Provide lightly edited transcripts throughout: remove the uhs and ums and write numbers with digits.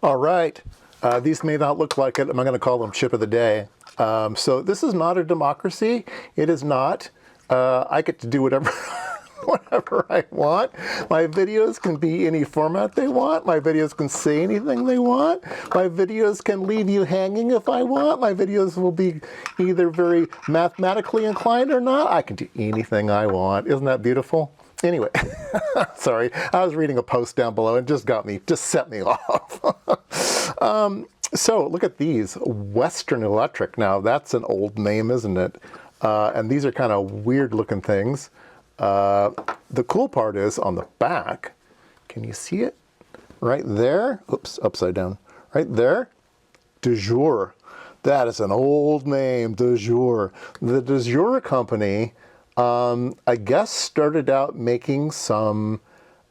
All right, these may not look like it. I'm going to call them chip of the day. So this is not a democracy. It is not. I get to do whatever whatever I want. My videos can be any format they want. My videos can say anything they want. My videos can leave you hanging if I want. My videos will be either very mathematically inclined or not. I can do anything I want. Isn't that beautiful? Anyway, sorry, I was reading a post down below and just set me off. So look at these, Western Electric. Now that's an old name, isn't it? And these are kind of weird looking things. The cool part is on the back, can you see it? Right there, oops, upside down, right there, DeJUR. That is an old name, DeJUR. The DeJUR company, I guess, started out making some,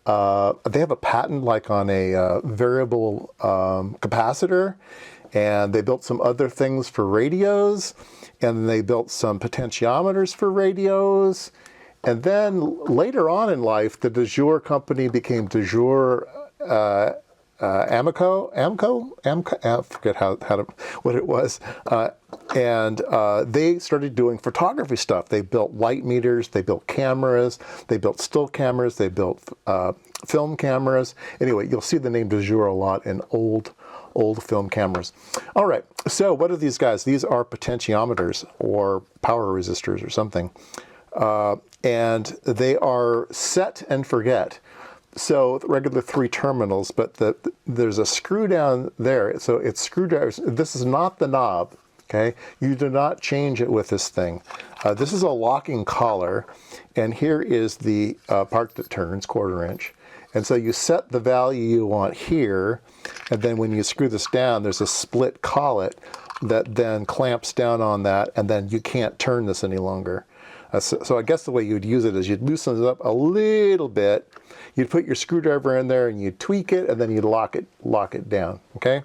they have a patent like on a variable capacitor, and they built some other things for radios, and they built some potentiometers for radios. And then later on in life, the DeJUR company became DeJUR Amco, I forget what it was. And they started doing photography stuff. They built light meters, they built cameras, they built still cameras, they built film cameras. Anyway, you'll see the name DeJUR a lot in old film cameras. All right, so what are these guys? These are potentiometers or power resistors or something. And they are set and forget. So regular 3 terminals, but there's a screw down there. So it's screwdrivers. This is not the knob, okay? You do not change it with this thing. This is a locking collar, and here is the part that turns, 1/4 inch. And so you set the value you want here, and then when you screw this down, there's a split collet that then clamps down on that, and then you can't turn this any longer. So I guess the way you'd use it is you'd loosen it up a little bit, you'd put your screwdriver in there and you'd tweak it, and then you'd lock it down, okay?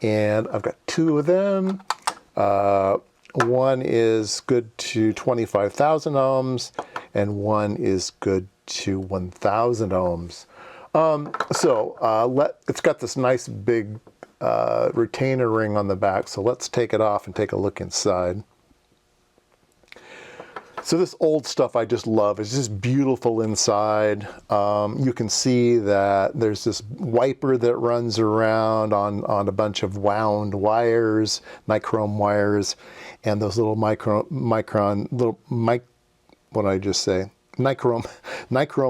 And I've got 2 of them. One is good to 25,000 ohms, and one is good to 1,000 ohms. It's got this nice big retainer ring on the back, so let's take it off and take a look inside. So this old stuff I just love. It's just beautiful inside. You can see that there's this wiper that runs around on a bunch of wound wires, nichrome wires, and those little nichrome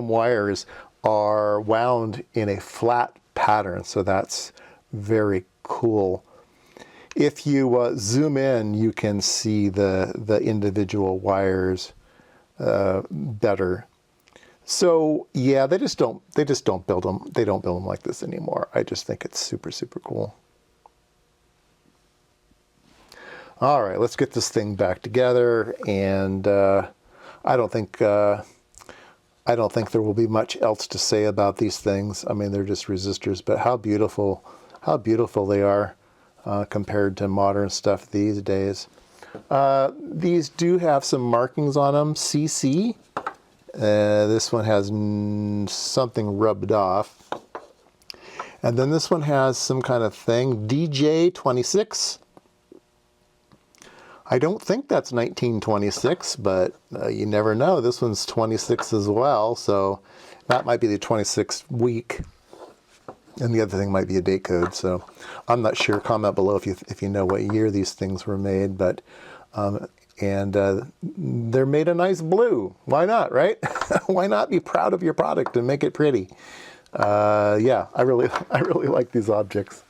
wires are wound in a flat pattern. So that's very cool. If you zoom in, you can see the individual wires better. So yeah, they just don't build them. They don't build them like this anymore. I just think it's super, super cool. All right, let's get this thing back together. And I don't think there will be much else to say about these things. I mean, they're just resistors, but how beautiful they are. Compared to modern stuff these days. These do have some markings on them, CC. This one has something rubbed off. And then this one has some kind of thing, DJ26. I don't think that's 1926, but you never know. This one's 26 as well, so that might be the 26th week. And the other thing might be a date code, so I'm not sure. Comment below if you know what year these things were made, but they're made a nice blue. Why not, right? Why not be proud of your product and make it pretty? Yeah, I really like these objects.